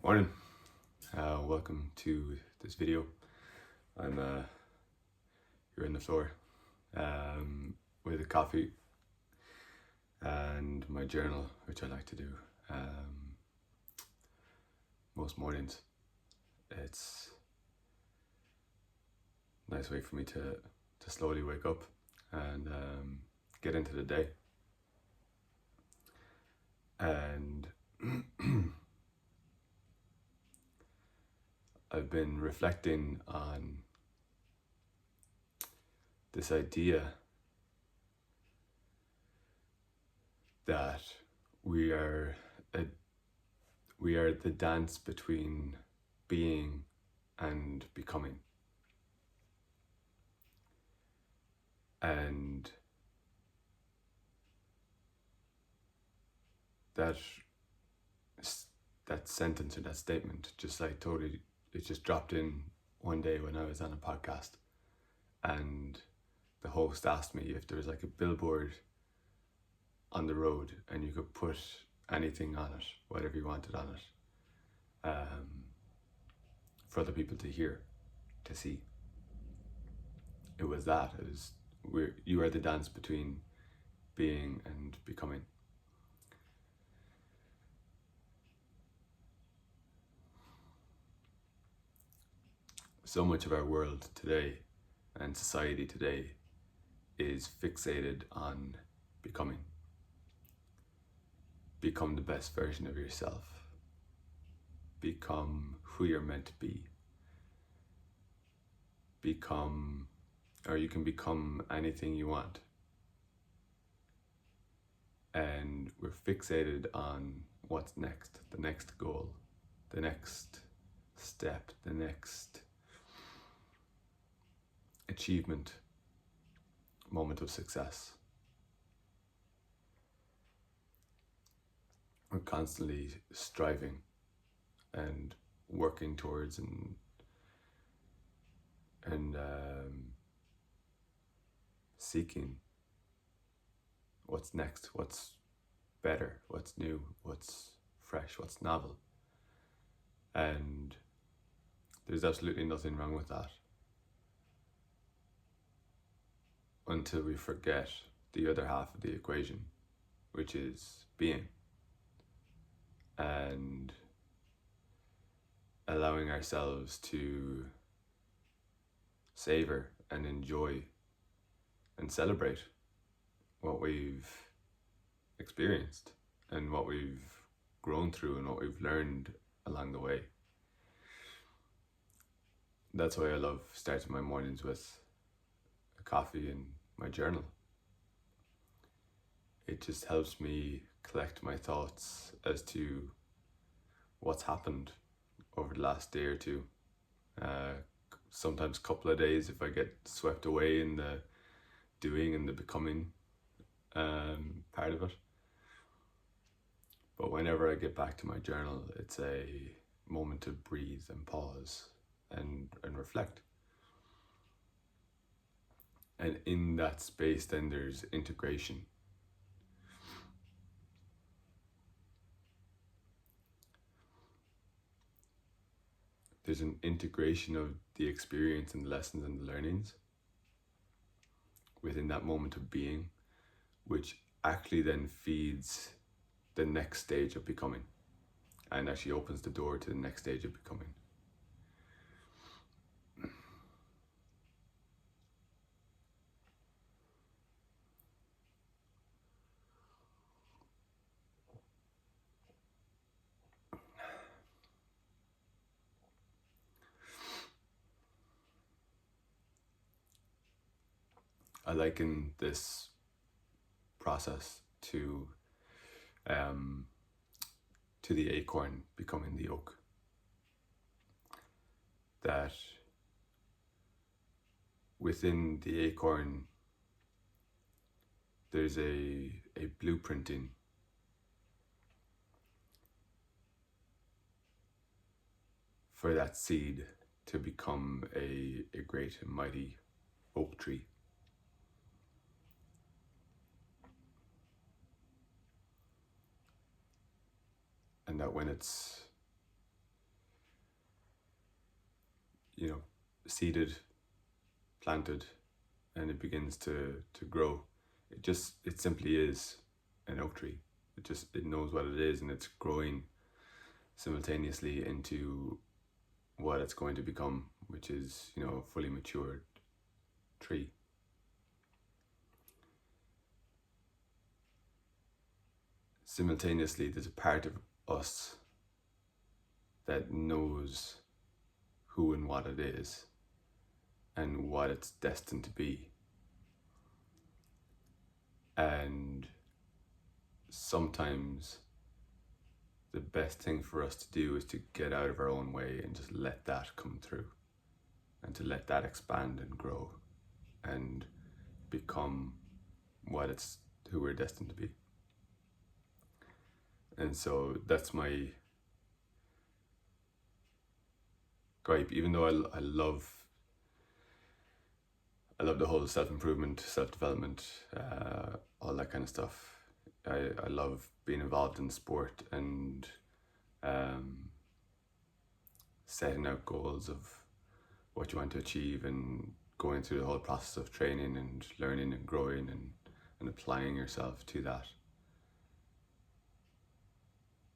Morning, welcome to this video. I'm here on the floor with a coffee and my journal, which I like to do most mornings. It's a nice way for me to slowly wake up and get into the day. And I've been reflecting on this idea that we are the dance between being and becoming. And that sentence or that statement it just dropped in one day when I was on a podcast, and the host asked me if there was like a billboard on the road and you could put anything on it, whatever you wanted on it, for other people to hear, to see. It was you are the dance between being and becoming. So much of our world today and society today is fixated on becoming. Become the best version of yourself. Become who you're meant to be. You can become anything you want. And we're fixated on what's next, the next goal, the next step, the next achievement, moment of success. We're constantly striving and working towards and seeking what's next, what's better, what's new, what's fresh, what's novel. And there's absolutely nothing wrong with that, until we forget the other half of the equation, which is being, and allowing ourselves to savor and enjoy and celebrate what we've experienced and what we've grown through and what we've learned along the way. That's why I love starting my mornings with a coffee and my journal. It just helps me collect my thoughts as to what's happened over the last day or two. Sometimes a couple of days if I get swept away in the doing and the becoming part of it. But whenever I get back to my journal, it's a moment to breathe and pause and reflect. And in that space, then there's integration. There's an integration of the experience and the lessons and the learnings within that moment of being, which actually then feeds the next stage of becoming and actually opens the door to the next stage of becoming. I liken this process to the acorn becoming the oak. That within the acorn, there's a blueprinting for that seed to become a great and mighty oak tree. And that when it's seeded, planted, and it begins to grow. It simply is an oak tree. It knows what it is, and it's growing simultaneously into what it's going to become, which is a fully matured tree. Simultaneously, there's a part of us that knows who and what it is and what it's destined to be. And sometimes the best thing for us to do is to get out of our own way and just let that come through, and to let that expand and grow and become who we're destined to be. And so that's my gripe. Even though I love the whole self-improvement, self-development, all that kind of stuff. I love being involved in sport and setting out goals of what you want to achieve, and going through the whole process of training and learning and growing and applying yourself to that.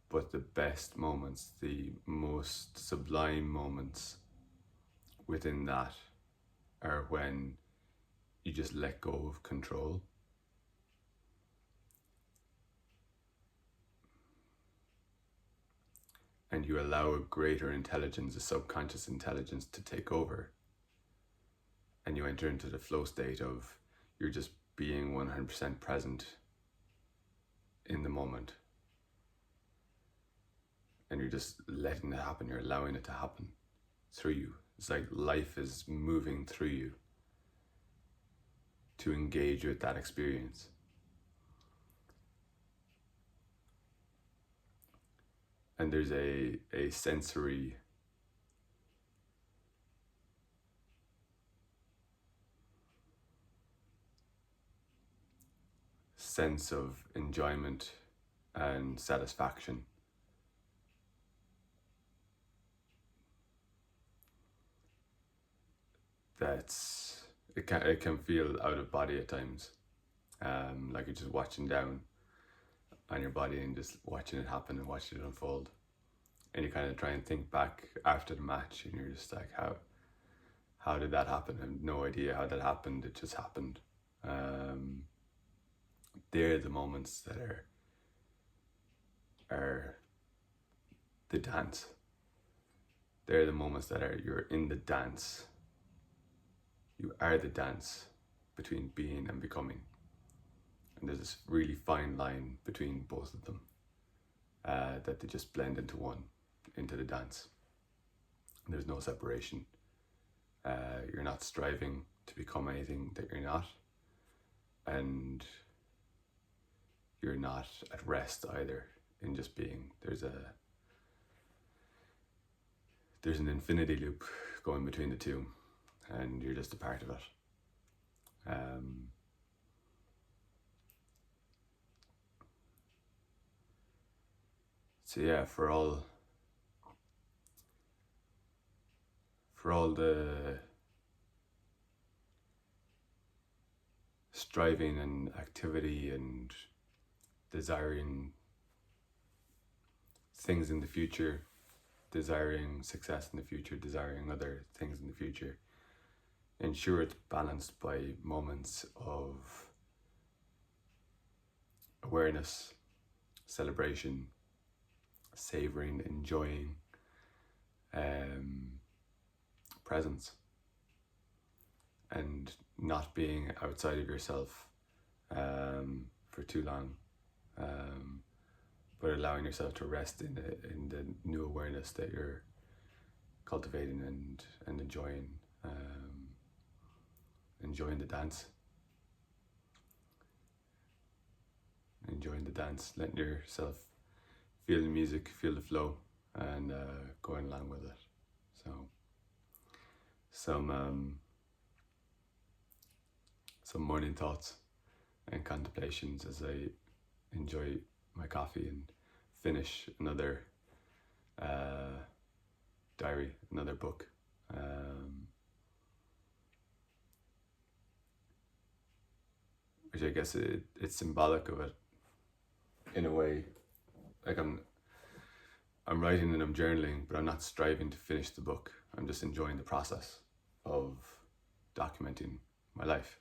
But the best moments, the most sublime moments within that, are when you just let go of control. And you allow a greater intelligence, a subconscious intelligence, to take over. And you enter into the flow state of you're just being 100% present in the moment. And you're just letting it happen. You're allowing it to happen through you. It's like life is moving through you to engage with that experience. And there's a sensory sense of enjoyment and satisfaction it can feel out of body at times, like you're just watching down on your body and just watching it happen and watching it unfold. And you kind of try and think back after the match, and you're just like, how did that happen? I have no idea how that happened. It just happened. They're the moments that are the dance. They're the moments that you're in the dance. You are the dance between being and becoming. And there's this really fine line between both of them, that they just blend into one, into the dance. There's no separation. You're not striving to become anything that you're not, and you're not at rest either in just being. There's an infinity loop going between the two, and you're just a part of it. So yeah, for all the striving and activity and desiring things in the future, desiring success in the future, desiring other things in the future, ensure it's balanced by moments of awareness, celebration, savoring, enjoying, presence, and not being outside of yourself for too long, but allowing yourself to rest in the new awareness that you're cultivating and enjoying, enjoying the dance. Enjoying the dance, letting yourself feel the music, feel the flow, and going along with it. So some morning thoughts and contemplations as I enjoy my coffee and finish another diary, another book, Which I guess it's symbolic of it in a way. Like I'm writing and I'm journaling, but I'm not striving to finish the book. I'm just enjoying the process of documenting my life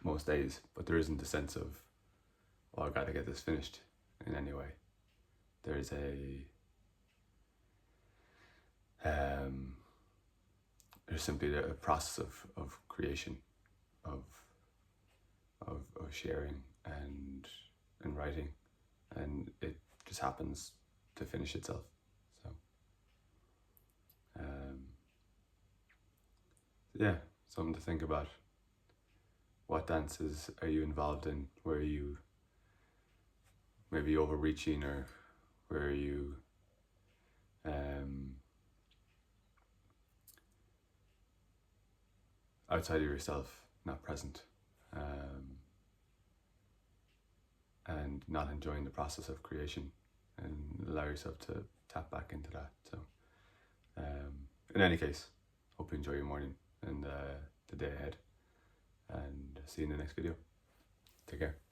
most days. But there isn't a sense of, oh, I've got to get this finished in any way. There's simply a process of creation, of sharing and writing, and it just happens to finish itself. So yeah, something to think about. What dances are you involved in? Where are you maybe overreaching, or where are you outside of yourself, not present, and not enjoying the process of creation, and allow yourself to tap back into that. So in any case, hope you enjoy your morning and the day ahead, and see you in the next video. Take care.